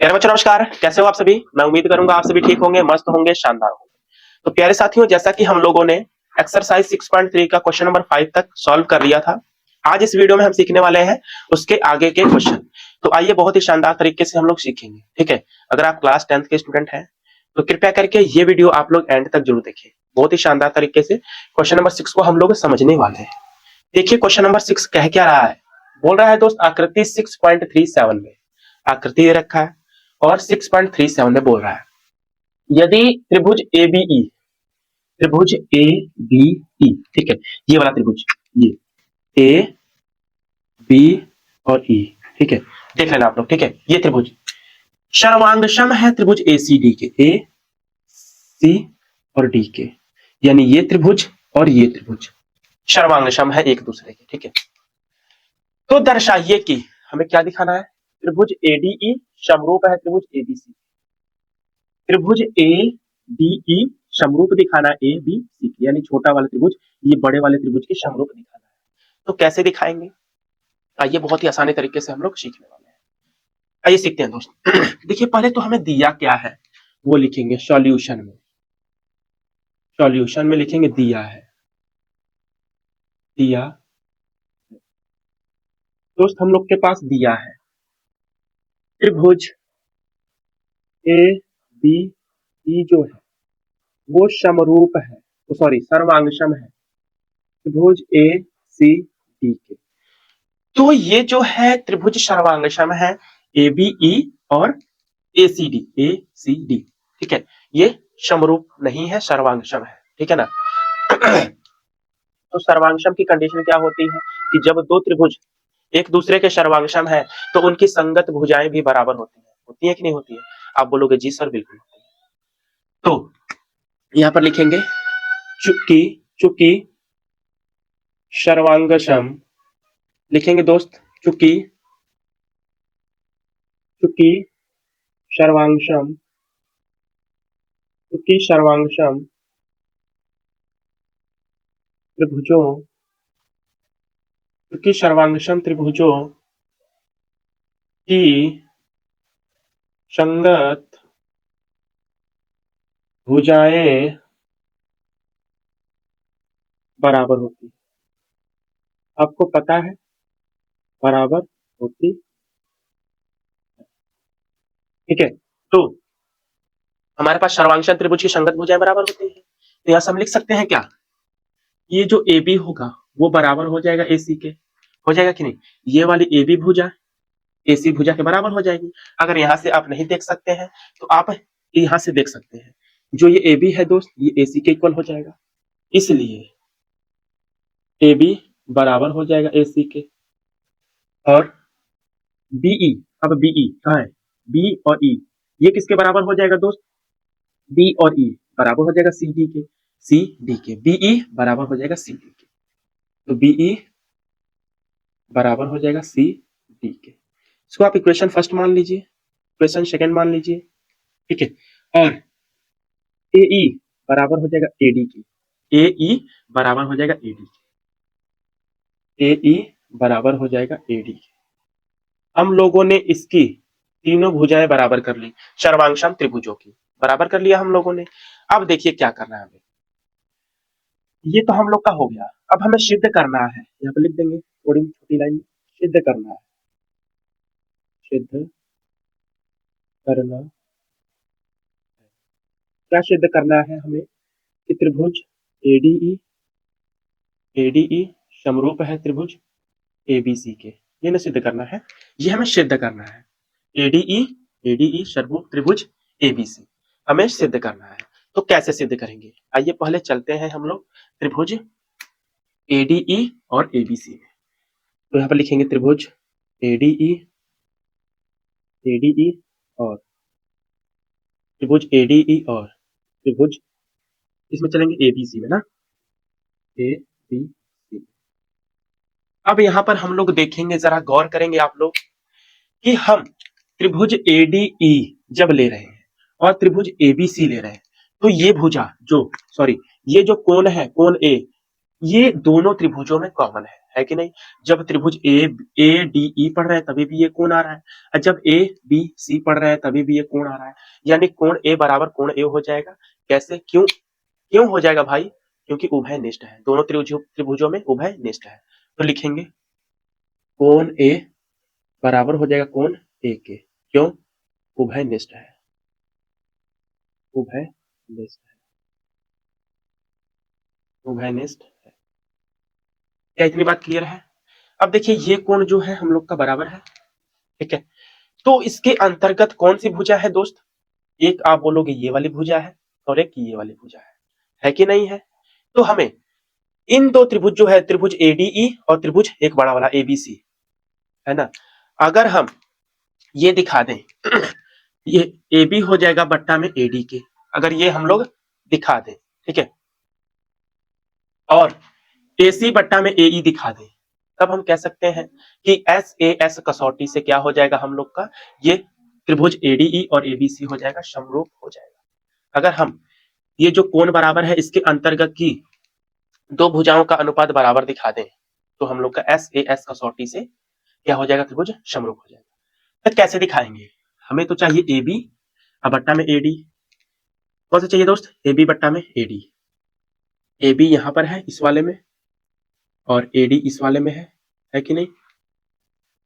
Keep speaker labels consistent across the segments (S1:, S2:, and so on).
S1: प्यारे बच्चों नमस्कार, कैसे हो आप सभी। मैं उम्मीद करूंगा आप सभी ठीक होंगे, मस्त होंगे, शानदार होंगे। तो प्यारे साथियों, जैसा कि हम लोगों ने एक्सरसाइज 6.3 का क्वेश्चन नंबर 5 तक सॉल्व कर लिया था, आज इस वीडियो में हम सीखने वाले हैं उसके आगे के क्वेश्चन। तो आइए बहुत ही शानदार तरीके से हम लोग सीखेंगे, ठीक है। अगर आप क्लास 10th के स्टूडेंट हैं तो कृपया करके ये वीडियो आप लोग एंड तक जरूर देखिए। बहुत ही शानदार तरीके से क्वेश्चन नंबर 6 को हम लोग समझने वाले हैं। देखिए क्वेश्चन नंबर 6 कह क्या रहा है। बोल रहा है दोस्त, आकृति 6.37 में आकृति दे रखा है और 6.37 में बोल रहा है यदि त्रिभुज एबीई, त्रिभुज एबीई, ठीक है, ये वाला त्रिभुज, ये ए बी और ई, ठीक है, देख लेना आप लोग, ठीक है। ये त्रिभुज सर्वांगसम है त्रिभुज एसीडी के, ए सी और डी के, यानी ये त्रिभुज और ये त्रिभुज सर्वांगसम है एक दूसरे के, ठीक है। तो दर्शाइए कि हमें क्या दिखाना है, त्रिभुज एडीई समरूप है त्रिभुज एबीसी, त्रिभुज ए डी ई समरूप दिखाना ए बी सी, यानी छोटा वाला त्रिभुज ये बड़े वाले त्रिभुज के समरूप दिखाना है। तो कैसे दिखाएंगे, आइए बहुत ही आसानी तरीके से हम लोग सीखने वाले हैं। आइए सीखते हैं दोस्त। देखिए पहले तो हमें दिया क्या है वो लिखेंगे सॉल्यूशन में, सॉल्यूशन में लिखेंगे दिया है, दिया दोस्त हम लोग के पास दिया है त्रिभुज ए बी ई जो है वो समरूप है, तो सॉरी सर्वांगसम है त्रिभुज ए सी डी के। तो ये जो है त्रिभुज सर्वांगसम है ए बी ई और ए सी डी, ठीक है। ये समरूप नहीं है, सर्वांगसम है, ठीक है ना। तो सर्वांगसम की कंडीशन क्या होती है कि जब दो त्रिभुज एक दूसरे के सर्वांगसम है तो उनकी संगत भुजाएं भी बराबर होती है कि नहीं होती है। आप बोलोगे जी सर बिल्कुल होती है। तो यहां पर लिखेंगे चूंकि चूंकि सर्वांगसम, लिखेंगे दोस्त चूंकि चूंकि सर्वांगसम, चूंकि सर्वांगसम त्रिभुजों, चूंकि सर्वांगसम त्रिभुजों की संगत भुजाएं बराबर होती, आपको पता है बराबर होती, ठीक है। तो हमारे पास सर्वांगसम त्रिभुज की संगत भुजाएं बराबर होती है, तो यहां से हम लिख सकते हैं क्या, ये जो ए बी होगा वो बराबर हो जाएगा ए सी के, हो जाएगा कि नहीं। ये वाली ए बी भुजा ए सी भुजा के बराबर हो जाएगी। अगर यहां से आप नहीं देख सकते हैं तो आप यहां से देख सकते हैं, जो ये ए बी है दोस्त ये ए सी के इक्वल हो जाएगा, इसलिए ए बी बराबर हो जाएगा ए सी के। और बीई, अब बीई कहाँ है, बी और ई ये किसके बराबर हो जाएगा दोस्त, बी और ई बराबर हो जाएगा सी डी के, सी डी के, बीई बराबर हो जाएगा सी डी के, तो बीई बराबर हो जाएगा सी डी के। इसको आप इक्वेशन फर्स्ट मान लीजिए, इक्वेशन सेकंड मान लीजिए, ठीक है। और ए ई बराबर हो जाएगा ए डी के, ए ई बराबर हो जाएगा ए डी के, ए ई बराबर हो जाएगा ए डी के। हम लोगों ने इसकी तीनों भुजाएं बराबर कर ली, सर्वांगसम त्रिभुजों की बराबर कर लिया हम लोगों ने। अब देखिए क्या करना है हमें, ये तो हम लोग का हो गया, अब हमें सिद्ध करना है, यहाँ पे लिख देंगे थोड़ी छोटी लाइन, सिद्ध करना है, सिद्ध करना, क्या सिद्ध करना है हमें कि त्रिभुज एडीई, एडीई समरूप है त्रिभुज एबीसी के, ये ना सिद्ध करना है, ये हमें सिद्ध करना है। एडीई, एडीई समरूप त्रिभुज एबीसी हमें सिद्ध करना है। तो कैसे सिद्ध करेंगे, आइए पहले चलते हैं हम लोग त्रिभुज एडीई और एबीसी में। तो यहाँ पर लिखेंगे त्रिभुज एडीई, एडीई और त्रिभुज एडीई और त्रिभुज, इसमें चलेंगे एबीसी में ना, ए बी सी। अब यहां पर हम लोग देखेंगे, जरा गौर करेंगे आप लोग कि हम त्रिभुज एडीई जब ले रहे हैं और त्रिभुज एबीसी ले रहे हैं, तो ये भुजा जो सॉरी ये जो कोण है कोण ए, ये दोनों त्रिभुजों में कॉमन है कि नहीं। जब त्रिभुज ए डी ई पढ़ रहे हैं तभी भी ये कोण आ रहा है, और जब ए बी सी पढ़ रहे हैं तभी भी ये कोण आ रहा है, यानी कोण ए बराबर कोण ए हो जाएगा। कैसे, क्यों क्यों हो जाएगा भाई, क्योंकि उभय निष्ठ है, दोनों त्रिभुजों में उभय निष्ठ है। तो लिखेंगे कोण ए बराबर हो जाएगा कोण ए के, क्यों, उभय निष्ठ है, उभय निष्ठ है, उभय निष्ठ है। क्या इतनी बात क्लियर है। अब देखिए ये कोण जो है हम लोग का बराबर है, ठीक है। तो इसके अंतर्गत कौन सी भुजा है दोस्त, एक आप बोलोगे ये वाली भुजा है और एक ये वाली भुजा है कि नहीं है। तो हमें इन दो त्रिभुज जो है, त्रिभुज एडीई और त्रिभुज एक बड़ा वाला एबीसी, है ना, अगर हम ये दिखा दें ये ए बी हो जाएगा बट्टा में एडी के, अगर ये हम लोग दिखा दें, ठीक है, और ए सी बट्टा में ए ई दिखा दें, तब हम कह सकते हैं कि एस ए एस कसौटी से क्या हो जाएगा हम लोग का, ये त्रिभुज एडीई और एबीसी हो जाएगा, समरूप हो जाएगा। अगर हम ये जो कोण बराबर है इसके अंतर्गत की दो भुजाओं का अनुपात बराबर दिखा दें, तो हम लोग का एस ए एस कसौटी से क्या हो जाएगा, त्रिभुज समरूप हो जाएगा। तो कैसे दिखाएंगे, हमें तो चाहिए ए बी और बट्टा में एडी, कौन सा चाहिए दोस्त, ए बी बट्टा में एडी, ए बी यहां पर है इस वाले में और एडी इस वाले में है कि नहीं।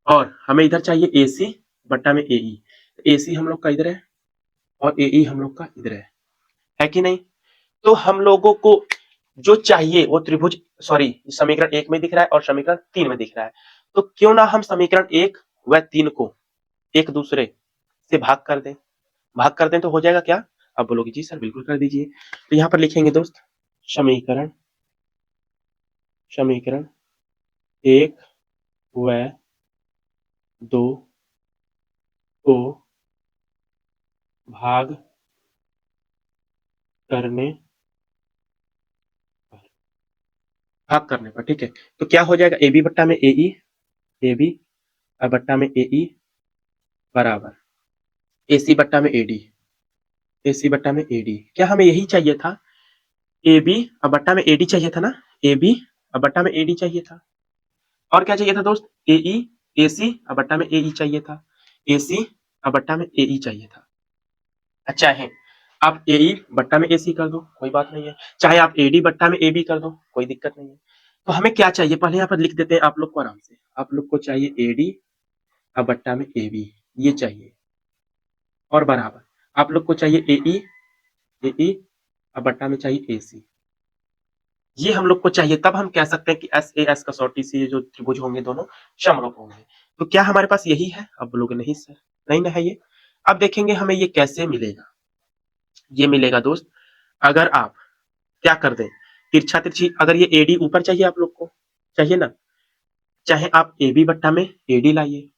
S1: और हमें इधर चाहिए ए सी बट्टा में ए ई, ए सी हम लोग का इधर है और ए ई हम लोग का इधर है कि नहीं। तो हम लोगों को जो चाहिए वो त्रिभुज, सॉरी, समीकरण 1 में दिख रहा है और समीकरण 3 में दिख रहा है, तो क्यों ना हम समीकरण 1 व 3 को एक दूसरे से भाग कर दें तो हो जाएगा क्या, आप बोलोगे जी सर बिल्कुल कर दीजिए। तो यहां पर लिखेंगे दोस्त समीकरण समीकरण 1 व 2 को भाग करने पर, ठीक है। तो क्या हो जाएगा, ए बी बट्टा में ए ई, ए बी बट्टा में ए ई बराबर ए सी बट्टा में एडी, ए सी बट्टा में एडी। क्या हमें यही चाहिए था, ए बी बट्टा में एडी चाहिए था ना, ए बी बट्टा में एडी चाहिए था। और क्या चाहिए था दोस्त, ए ई ए सी बट्टा में ए ई चाहिए था, ए सी बट्टा में ए ई चाहिए था। चाहे आप ए ई बट्टा में ए सी कर दो कोई बात नहीं है, चाहे आप ए डी बट्टा में ए बी कर दो कोई दिक्कत नहीं है। तो हमें क्या चाहिए, पहले यहाँ पर लिख देते हैं आप लोग को आराम से, आप लोग को चाहिए ए डी बट्टा में ए बी, ये चाहिए, और बराबर आप लोग को चाहिए ए ई बट्टा में चाहिए ए सी, ये हम लोग को चाहिए। तब हम कह सकते हैं कि एस ए एस कसौटी से ये जो त्रिभुज होंगे दोनों समरूप होंगे। तो क्या हमारे पास यही है, अब बोलोगे नहीं सर नहीं ना है ये। अब देखेंगे हमें ये कैसे मिलेगा, ये मिलेगा दोस्त अगर आप क्या कर दें, तिरछा तिरछी, अगर ये एडी ऊपर चाहिए आप लोग को, चाहिए ना, चाहे आप ए बी बट्टा में एडी लाइए,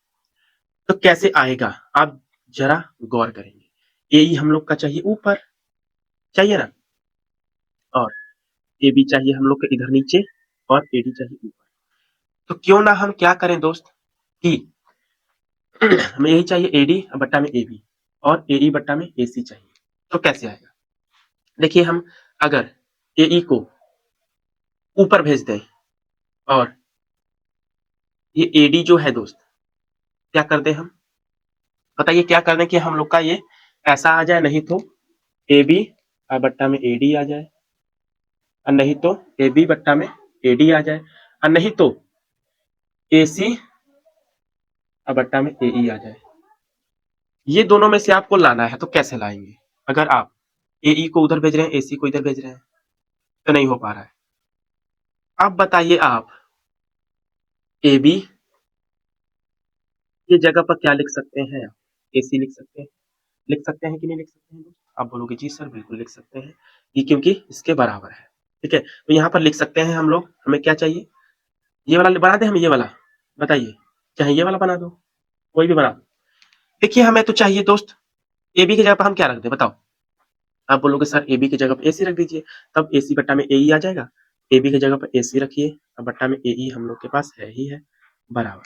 S1: तो कैसे आएगा आप जरा गौर करेंगे। ए ई हम लोग का चाहिए ऊपर, चाहिए ना, और ए बी चाहिए हम लोग का इधर नीचे और एडी चाहिए ऊपर। तो क्यों ना हम क्या करें दोस्त कि हमें यही चाहिए एडी बट्टा में ए बी और ए ई बट्टा में ए सी चाहिए। तो कैसे आएगा, देखिए हम अगर ए ई को ऊपर भेज दें और ये एडी जो है दोस्त क्या कर दें हम, बताइए क्या कर दें कि हम लोग का ये ऐसा आ जाए, नहीं तो ए बी बट्टा में एडी आ जाए, और नहीं तो ए बी बट्टा में एडी आ जाए, और नहीं तो ए सी बट्टा में ए ई आ जाए। ये दोनों में से आपको लाना है, तो कैसे लाएंगे, अगर आप ए ई को उधर भेज रहे हैं ए सी को इधर भेज रहे हैं तो नहीं हो पा रहा है। अब बताइए आप ए बी की जगह पर क्या लिख सकते हैं, ए सी लिख सकते हैं कि नहीं लिख सकते हैं, आप बोलोगे जी सर बिल्कुल लिख सकते हैं, ये क्योंकि इसके बराबर है, ठीक है। तो यहाँ पर लिख सकते हैं हम लोग, हमें क्या चाहिए, ये वाला बना दें हम, ये वाला बताइए, चाहे ये वाला बना दो, कोई भी बना दो। देखिए हमें तो चाहिए दोस्त ए बी की जगह पर हम क्या रख दें बताओ, आप बोलोगे सर ए बी की जगह पर ए सी रख दीजिए, तब ए सी बट्टा में ए ई आ जाएगा, ए बी की जगह पर ए सी रखिए और बट्टा में ए ई हम लोग के पास है ही है बराबर।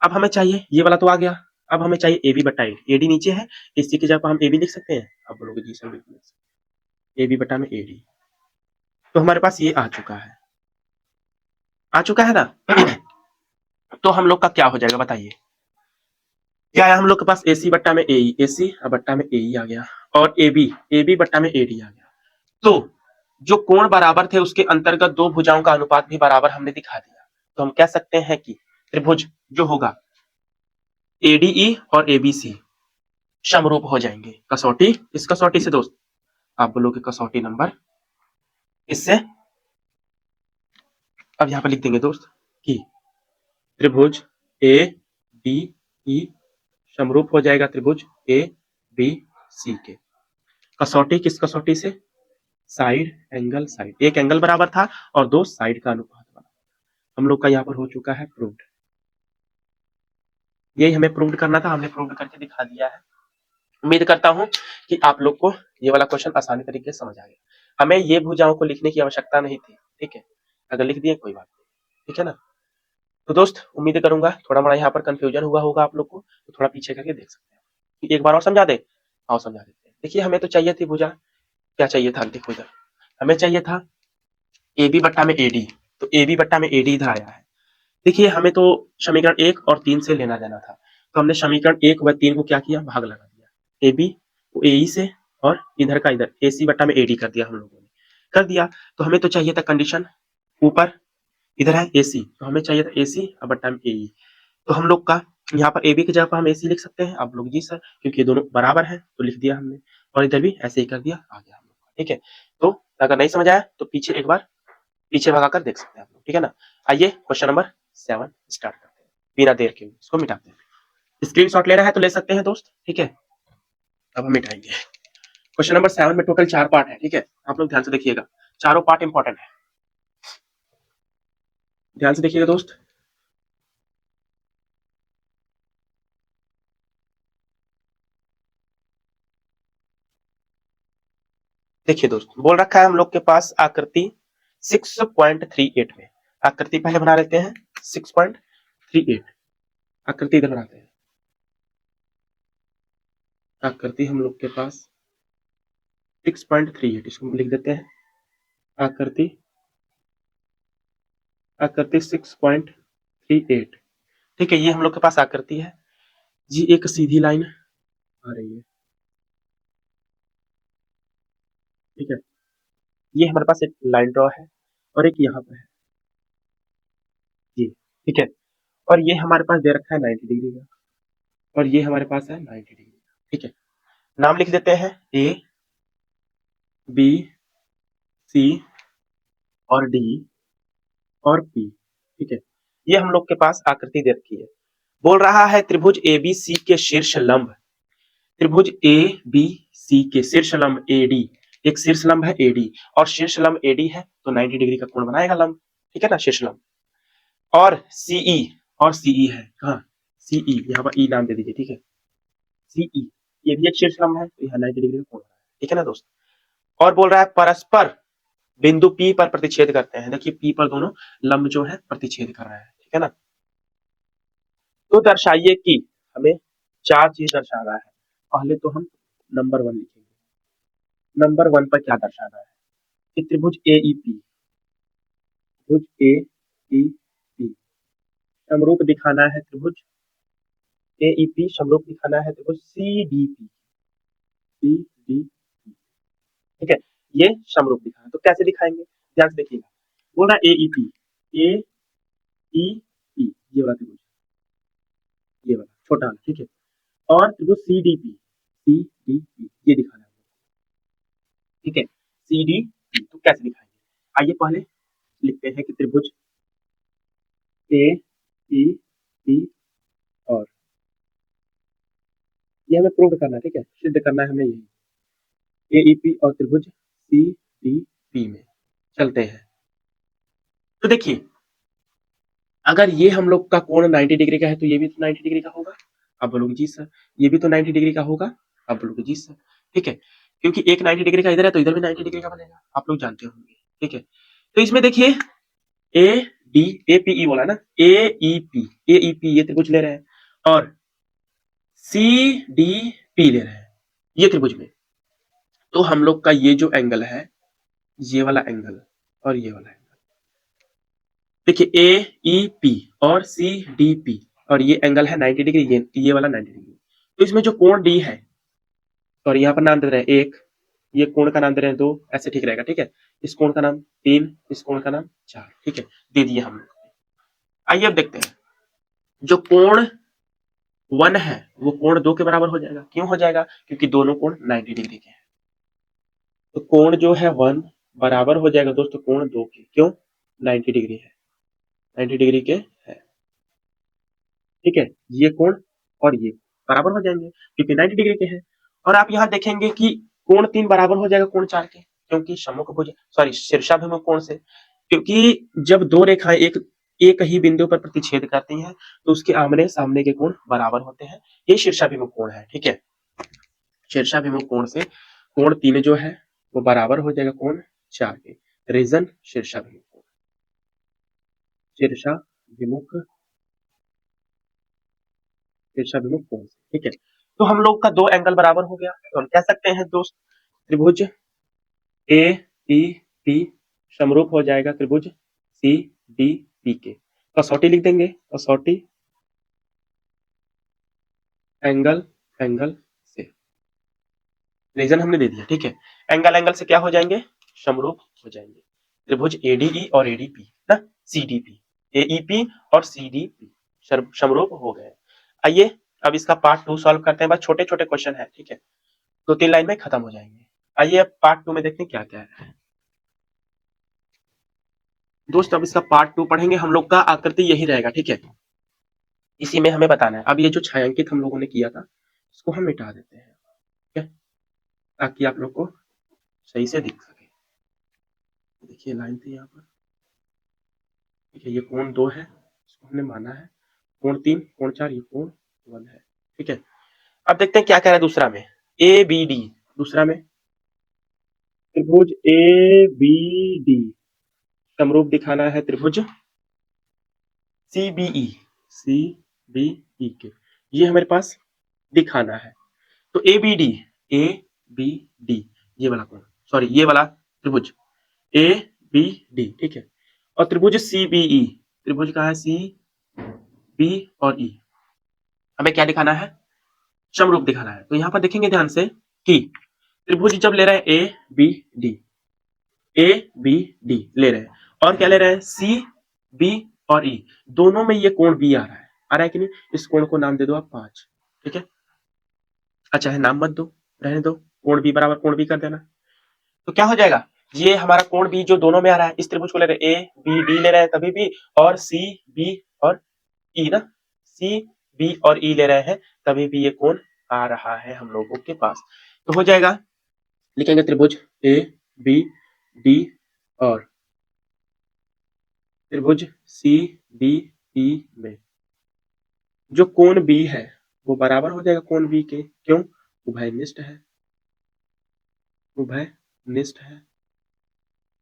S1: अब हमें चाहिए ये वाला तो आ गया, अब हमें चाहिए ए बी बट्टा एडी, एडी नीचे है, इसी की जगह पर हम ए बी लिख सकते हैं, आप बोलोगे जी सर बिल्कुल ए बी बट्टा में एडी। तो हमारे पास ये आ चुका है, आ चुका है ना। तो हम लोग का क्या हो जाएगा बताइए, क्या है हम लोग के पास AC बट्टा में AE, AC बट्टा में AE आ गया, और AB बट्टा में AD आ गया। तो जो कोण बराबर थे उसके अंतर्गत दो भुजाओं का अनुपात भी बराबर हमने दिखा दिया। तो हम कह सकते हैं कि त्रिभुज जो होगा ADE और ABC समरूप हो जाएंगे। कसौटी, इस कसौटी से दोस्त आप बोलोगे कसौटी नंबर इससे, अब यहां पर लिख देंगे दोस्त कि त्रिभुज ADE समरूप हो जाएगा त्रिभुज ABC के। कसौटी किस कसौटी से, साइड एंगल साइड, एक एंगल बराबर था और दो साइड का अनुपात बराबर। हम लोग का यहाँ पर हो चुका है प्रूव्ड। यही हमें प्रूव्ड करना था, हमने प्रूव्ड करके दिखा दिया है। उम्मीद करता हूं कि आप लोग को ये वाला क्वेश्चन आसानी तरीके से समझ आ गया। हमें ये भुजाओं को लिखने की आवश्यकता नहीं थी, ठीक है, अगर लिख दिए कोई बात नहीं, ठीक है ना। तो दोस्त उम्मीद करूंगा थोड़ा बड़ा यहाँ पर कंफ्यूजन हुआ होगा आप लोग को, तो थोड़ा पीछे करके देख सकते हैं। एक बार और समझा दे, आओ समझा देते हैं। देखिए हमें तो चाहिए थी भुजा, क्या चाहिए था, देखो इधर हमें चाहिए था AB बट्टा में AD, तो AB बट्टा में AD इधर आया है। देखिए हमें तो समीकरण 1 और 3 से लेना देना था, तो हमने समीकरण 1 व 3 को क्या किया, भाग लगा दिया। AB को AE से और इधर का इधर AC बट्टा में AD कर दिया हम लोगों ने, कर दिया। तो हमें तो चाहिए था कंडीशन, ऊपर इधर है AC, तो हमें चाहिए था AC बट्टा में AE। तो हम लोग का यहाँ पर AB की जगह पर हम AC लिख सकते हैं, आप लोग जी सर, क्योंकि ये दोनों बराबर है तो लिख दिया हमने, और इधर भी ऐसे ही कर दिया, आ गया हम लोग का, ठीक है। तो अगर नहीं समझ आया तो पीछे एक बार पीछे भगाकर देख सकते हैं आप लोग, ठीक है ना। आइए क्वेश्चन नंबर 7 स्टार्ट करते हैं बिना देर के, इसको मिटाते हैं। स्क्रीनशॉट लेना है तो ले सकते हैं दोस्त, ठीक है। अब हम मिटाएंगे। क्वेश्चन नंबर 7 में टोटल 4 पार्ट है, ठीक है, आप लोग ध्यान से देखिएगा, चारों पार्ट इंपॉर्टेंट है, ध्यान से देखिएगा दोस्त। देखिए दोस्त, बोल रखा है हम लोग के पास आकृति 6.38 में, आकृति पहले बना लेते हैं 6.38, आकृति इधर बनाते हैं। आकृति हम लोग के पास 6.38, इसको लिख देते हैं आकृति 6.38, ठीक है। ये हम लोग के पास आकृति है जी, एक सीधी लाइन आ रही है, ठीक है। ये हमारे पास एक लाइन ड्रॉ है और एक यहाँ पर है जी, ठीक है। और ये हमारे पास दे रखा है 90 डिग्री का, और ये हमारे पास है 90 डिग्री का, ठीक है। नाम लिख देते हैं ABC और D और P, ठीक है। ये हम लोग के पास आकृति दे रखी है। बोल रहा है त्रिभुज ABC के शीर्ष लंब, त्रिभुज ABC के शीर्ष लंब AD, एक शीर्ष लंब है AD और शीर्ष लंब AD है, तो 90 डिग्री का कोण बनाएगा लंब, ठीक है ना, शीर्ष लंब। और CE है, कहाँ CE, यहाँ पर E नाम दे दीजिए, ठीक है। CE ये भी एक शीर्ष लंब है, तो यहाँ 90 डिग्री का कोण है, ठीक है ना दोस्त। और बोल रहा है परस्पर बिंदु P पर प्रतिच्छेद करते हैं। देखिए P पर दोनों लंब जो है प्रतिच्छेद कर रहे हैं, ठीक है ना। तो दर्शाइए कि, हमें चार चीज दर्शा रहा है। पहले तो हम नंबर 1 लिखेंगे। नंबर 1 पर क्या दर्शाना है कि त्रिभुज AEP, त्रिभुज AEP समरूप दिखाना है, त्रिभुज AEP समरूप दिखाना है त्रिभुज CDP, ठीक है। ये समरूप दिखाना है, तो कैसे दिखाएंगे, ध्यान से देखिएगा। बोल रहा है AEP, AEP ये वाला त्रिभुज, ये वाला छोटा वाला, ठीक है। और त्रिभुज CDP ये दिखाना है, ठीक है। CDP तो कैसे दिखाएंगे, आइए पहले लिखते हैं कि त्रिभुज AEP, और ये हमें प्रूव करना है, ठीक है, सिद्ध करना है हमें यही AEP और त्रिभुज CDP में चलते हैं। तो देखिए अगर ये हम लोग का कोण 90 डिग्री का है तो ये भी तो 90 डिग्री का होगा, आप बोलोगे जी सर। ये भी तो 90 डिग्री का होगा, आप बोलोगे जी सर, ठीक है। क्योंकि एक 90 डिग्री का इधर है तो इधर भी 90 डिग्री का बनेगा, आप लोग जानते होंगे, ठीक है। तो इसमें देखिए APE बोला ना, AEP ये त्रिभुज ले रहे हैं और CDP ले रहे हैं ये त्रिभुज में। तो हम लोग का ये जो एंगल है, ये वाला एंगल और ये वाला एंगल, देखिए ए ई पी और सी डी पी और ये एंगल है 90 डिग्री, ये वाला 90 डिग्री। तो इसमें जो कोण डी है, और यहाँ पर नाम दे रहे हैं एक, ये कोण का नाम दे रहे हैं दो, ऐसे ठीक रहेगा। ठीक है, इस कोण का नाम तीन, इस कोण का नाम चार। ठीक है, दे दिए हम लोग। आइए अब देखते हैं, जो कोण वन है वो कोण दो के बराबर हो जाएगा। क्यों हो जाएगा? क्योंकि दोनों कोण 90 डिग्री के हैं। तो कोण जो है वन बराबर हो जाएगा दोस्तों कोण दो के। क्यों? 90 डिग्री है, 90 डिग्री के है। ठीक है, ये कोण और ये बराबर हो जाएंगे क्योंकि 90 डिग्री के हैं। और आप यहाँ देखेंगे कि कोण तीन बराबर हो जाएगा कोण चार के, क्योंकि सम्मुखभुज सॉरी शीर्षाभिमुख कोण से। क्योंकि जब दो रेखाएं एक ही बिंदु पर प्रतिच्छेद करती हैं तो उसके आमने सामने के कोण बराबर होते हैं। ये शीर्षाभिमुख कोण है। ठीक है, शीर्षाभिमुख कोण से कोण तीन जो है वो बराबर हो जाएगा कोण चार के। रीजन शीर्षाभिमुख कोण, शीर्षाभिमुख शीर्षाभिमुख कोण से। ठीक है, तो हम लोग का दो एंगल बराबर हो गया, तो हम कह सकते हैं दोस्त त्रिभुज ए ई पी समरूप हो जाएगा त्रिभुज सी डी पी के। कसौटी लिख देंगे, कसौटी एंगल एंगल से। रीजन हमने दे दिया। ठीक है, एंगल एंगल से क्या हो जाएंगे? समरूप हो जाएंगे। त्रिभुज एडीई और एडीपी ना, सीडीपी, एईपी और सीडीपी समरूप हो गए। आइए अब इसका पार्ट टू सॉल्व करते हैं। बस छोटे छोटे क्वेश्चन है। ठीक है, दो तीन लाइन में खत्म हो जाएंगे। आइए अब पार्ट टू में देखते हैं क्या क्या है। दोस्त अब इसका पार्ट टू पढ़ेंगे, हम लोग का आकृति यही रहेगा। ठीक है, इसी में हमें बताना है। अब ये जो छायांकित हम लोगों ने किया था इसको हम मिटा देते हैं। ठीक है, ताकि आप लोग को सही से दिख सके। देखिए लाइन थी यहाँ पर। ठीक है, ये कोण दो है, इसको हमने माना है। कोण तीन, कोण चार, ये कोण वन है। ठीक है, अब देखते हैं क्या कह रहा है दूसरा में। ए बी डी, दूसरा में त्रिभुज ए बी डी समरूप दिखाना है त्रिभुज सीबीई, सीबीई के। ये हमारे पास दिखाना है। तो A B D, A B D, ये वाला कोण सॉरी ये वाला त्रिभुज ए बी डी। ठीक है, और त्रिभुज सीबीई, त्रिभुज का है सी बी और ई, हमें क्या दिखाना है? समरूप दिखाना है। तो यहाँ पर देखेंगे ध्यान से कि त्रिभुज जब ले रहे हैं A B D, A B D ले रहे हैं, और क्या ले रहे हैं? सी बी और ई, दोनों में ये कोण बी आ रहा है। आ रहा है कि नहीं? इस कोण को नाम दे दो आप 5। ठीक है, अच्छा है नाम मत दो, रहने दो, कोण बी बराबर कोण बी कर देना। तो क्या हो जाएगा? ये हमारा कोण बी जो दोनों में आ रहा है, इस त्रिभुज को ले रहे हैं, ए बी डी ले रहे हैं तभी भी, और सी बी और ई ना, सी बी और ई ले रहे हैं तभी भी ये कोण आ रहा है हम लोगों के पास। तो हो जाएगा, लिखेंगे त्रिभुज ए बी डी और त्रिभुज सी डी ई में जो कोण बी है वो बराबर हो जाएगा कोण बी के। क्यों? उभयनिष्ठ है, उभयनिष्ठ है,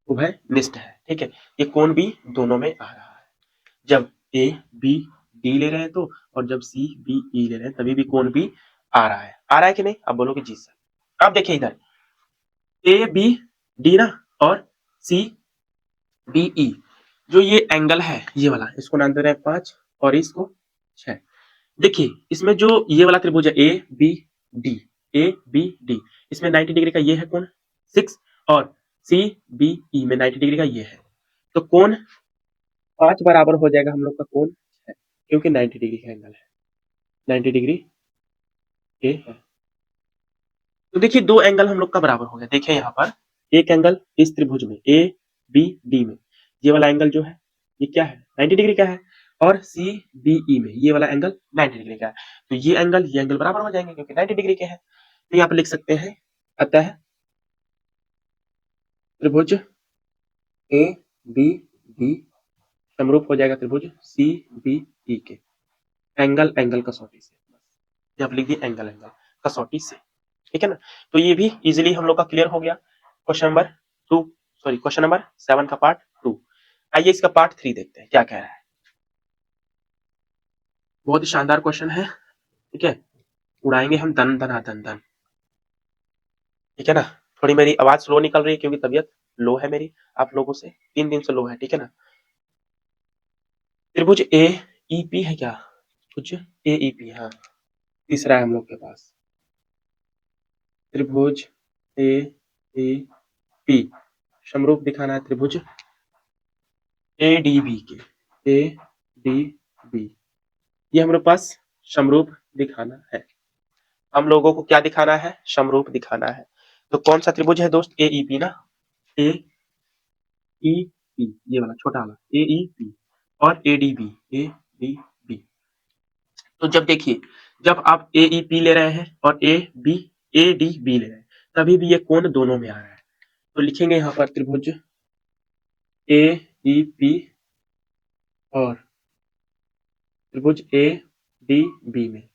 S1: उभयनिष्ठ है। ठीक है, ये कोण बी दोनों में आ रहा है। जब ए बी डी ले रहे हैं तो, और जब सी बी ई ले रहे हैं तभी भी कोण बी आ रहा है। आ रहा है कि नहीं? अब बोलोगे जी सर। अब देखिए इधर ए बी डी ना और सी बी ई, जो ये एंगल है ये वाला, इसको नाम दे रहे हैं 5 और इसको 6। देखिए इसमें जो ये वाला त्रिभुज है A B D, A B D, इसमें 90 डिग्री का ये है कोण 6 और सी बी ई में 90 डिग्री का ये है। तो कोण 5 बराबर हो जाएगा हम लोग का कोण 6, क्योंकि 90 डिग्री का एंगल है, 90 डिग्री ये है। तो देखिए दो एंगल हम लोग का बराबर हो गया। देखिए यहाँ पर एक एंगल इस त्रिभुज में ए बी डी में, ये वाला एंगल जो है ये क्या है? 90 डिग्री का है, और सी बी ई में ये वाला एंगल 90 डिग्री का है। तो ये एंगल बराबर हो जाएंगे क्योंकि 90 डिग्री के हैं। तो यहाँ पर लिख सकते हैं, अतः त्रिभुज ए बी डी समरूप हो जाएगा त्रिभुज सी बी ई के एंगल एंगल कसौटी से। यहाँ पर लिख दिया एंगल एंगल कसौटी से। ठीक है ना, तो ये भी इजीली हम लोग का क्लियर हो गया। Question number 2 sorry question number 7 का पार्ट 2। आइए इसका पार्ट 3 देखते हैं क्या कह रहा है। बहुत ही शानदार क्वेश्चन है। ठीक है, उड़ाएंगे हम धन धना धन धन। ठीक है ना, थोड़ी मेरी आवाज स्लो निकल रही है क्योंकि तबीयत लो है मेरी आप लोगों से, 3 दिन से लो है। ठीक है ना, त्रिभुज ए ई पी है क्या? कुछ ए ई पी, हाँ तीसरा है हम लोग के पास त्रिभुज ए ई पी। समरूप दिखाना है त्रिभुज ए डी बी के, ए डी बी, ये हमारे पास समरूप दिखाना है। हम लोगों को क्या दिखाना है? समरूप दिखाना है। तो कौन सा त्रिभुज है दोस्त? ए ई पी ना, ए ई पी, ये वाला छोटा वाला ए ई पी और A D B, A D B. तो जब देखिए, जब आप ए ई पी ले रहे हैं और ए डी बी ले रहे हैं, तभी भी ये कोण दोनों में आ रहा है। तो लिखेंगे यहाँ पर त्रिभुज ए ई पी और त्रिभुज ए डी बी में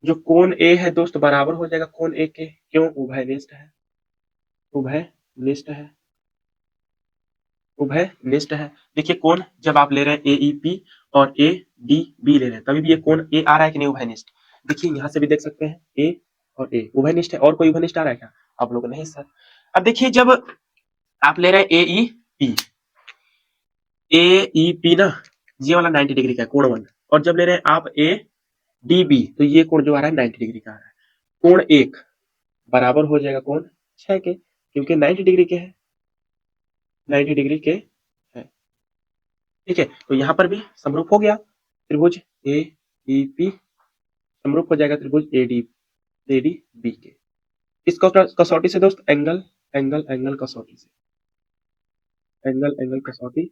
S1: जो कोण ए है दोस्त बराबर हो जाएगा कोण ए के। क्यों? उभयनिष्ठ है, उभयनिष्ठ है, उभयनिष्ठ है। देखिए कोण जब आप ले रहे हैं ए ई पी और ए डी बी ले रहे हैं, तभी भी ये कोण ए आ रहा है कि नहीं उभयनिष्ठ? देखिए यहाँ से भी देख सकते हैं ए और ए उभयनिष्ठ है। और कोई उभयनिष्ठ आ रहा है क्या? आप लोग नहीं सर। अब देखिए जब आप ले रहे हैं ए ई पी, ए ई पी ना ये वाला 90 डिग्री का कोण 1, और जब ले रहे हैं आप ए डी बी, तो ये कोण जो आ रहा है 90 डिग्री का आ रहा है। कोण 1 बराबर हो जाएगा कोण 6 के, क्योंकि 90 डिग्री के है, 90 डिग्री के है। ठीक है, तो यहाँ पर भी समरूप हो गया त्रिभुज ए ई पी, समरूप हो जाएगा त्रिभुज ए डी बी के। इस कसौटी से दोस्त, एंगल कसौटी से, एंगल कसौटी,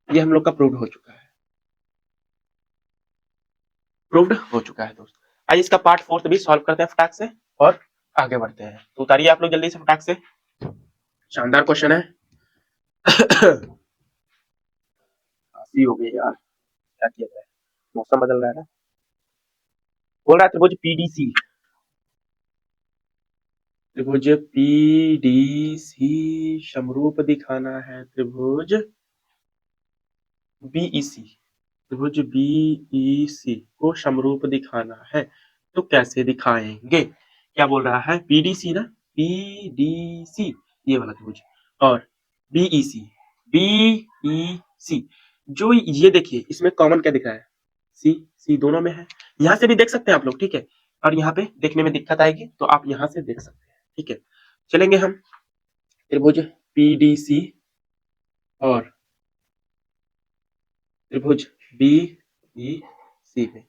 S1: ये हम लोग का प्रूव्ड हो चुका है, प्रूव्ड हो चुका है दोस्त। आइए इसका पार्ट 4 भी सॉल्व करते हैं फटाक से और आगे बढ़ते हैं। तो उतारिए आप लोग जल्दी से फटाक से, शानदार क्वेश्चन है। काफी हो गई यार, क्या किया जाए, मौसम बदल रहा है ना। बोल रहा है त्रिभुज पीडीसी, त्रिभुज पीडीसी समरूप दिखाना है त्रिभुज बीईसी, त्रिभुज बीईसी को समरूप दिखाना है। तो कैसे दिखाएंगे? क्या बोल रहा है? पीडीसी ना, पीडीसी ये वाला त्रिभुज और बीईसी, बीईसी जो ये देखिए इसमें कॉमन क्या दिख रहा है? सी दोनों में है। यहां से भी देख सकते हैं आप लोग, ठीक है। और यहाँ पे देखने में दिक्कत आएगी तो आप यहां से देख सकते हैं, ठीक है। चलेंगे हम त्रिभुज पीडीसी और त्रिभुज बीईसी में।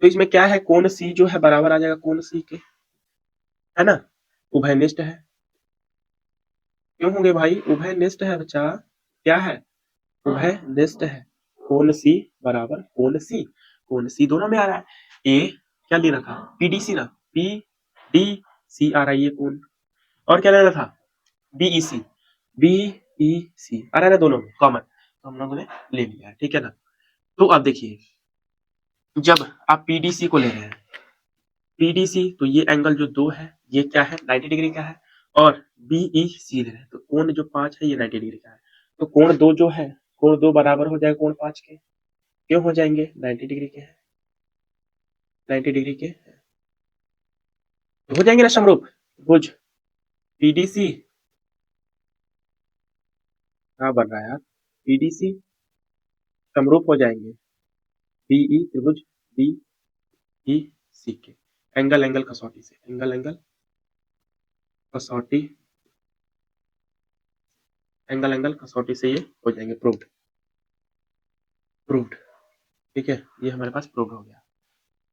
S1: तो इसमें क्या है? कोण सी जो है बराबर आ जाएगा कोण सी के, है ना, उभयनिष्ठ है। क्यों होंगे भाई? उभयनिष्ठ है बच्चा, क्या है? उभयनिष्ठ है। कोण सी बराबर कोण सी, कोण सी दोनों में आ रहा है। ए क्या लेना था? पीडीसी ना, पी डी सी आ रहा है ये कोण, और क्या लेना था? बीईसी, बीईसी आ रहा है ना दोनों में कॉमन, तो हम लोगों ने ले लिया है, ठीक है ना। तो अब देखिए जब आप पीडीसी को ले रहे हैं, पीडीसी तो ये एंगल जो 2 है ये क्या है? 90 डिग्री का है, और बीईसी ले रहे हैं तो कोण जो 5 है ये 90 डिग्री का है। तो कोण 2 जो है, कोण 2 बराबर हो जाएगा कोण 5 के। क्यों हो जाएंगे? 90 डिग्री के हैं, 90 डिग्री के तो हो जाएंगे ना समरूप। भुज पीडीसी क्या बन रहा है यार? पीडीसी समरूप हो जाएंगे बीई त्रिभुज बीईसी के, एंगल कसौटी से, एंगल कसौटी, एंगल कसौटी से ये हो जाएंगे प्रूव्ड, प्रूव्ड, ठीक है। ये हमारे पास प्रूव्ड हो गया।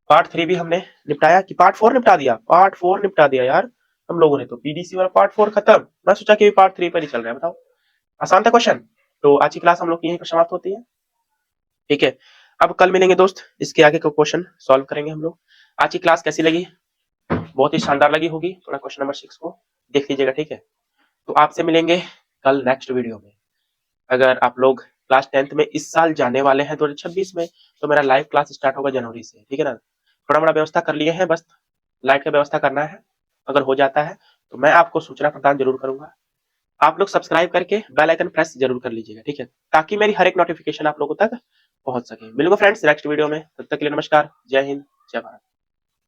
S1: पार्ट 3 भी हमने निपटाया कि पार्ट 4 निपटा दिया? पार्ट 4 निपटा दिया यार हम लोगों ने। तो पीडीसी वाला पार्ट 4 खत्म, मैं सोचा कि पार्ट 3 पर ही चल रहा है। बताओ, आसान था क्वेश्चन। तो आज की क्लास हम लोग की यहीं पर समाप्त होती है, ठीक है। अब कल मिलेंगे दोस्त, इसके आगे का क्वेश्चन सॉल्व करेंगे हम लोग। आज की क्लास कैसी लगी? बहुत ही शानदार लगी होगी। थोड़ा क्वेश्चन नंबर 6 को देख लीजिएगा, ठीक है। तो आपसे मिलेंगे कल नेक्स्ट वीडियो में। अगर आप लोग क्लास 10th में इस साल जाने वाले हैं 2026 में, तो मेरा लाइव क्लास स्टार्ट होगा जनवरी से, ठीक है ना। थोड़ा बड़ा व्यवस्था कर लिए हैं, बस लाइट का व्यवस्था करना है। अगर हो जाता है तो मैं आपको सूचना प्रदान जरूर करूंगा। आप लोग सब्सक्राइब करके बेल आइकन प्रेस जरूर कर लीजिएगा, ठीक है, ताकि मेरी हर एक नोटिफिकेशन आप लोगों तक पहुंच सके। मिलूंगा फ्रेंड्स नेक्स्ट वीडियो में, तब तक के लिए नमस्कार, जय हिंद, जय भारत।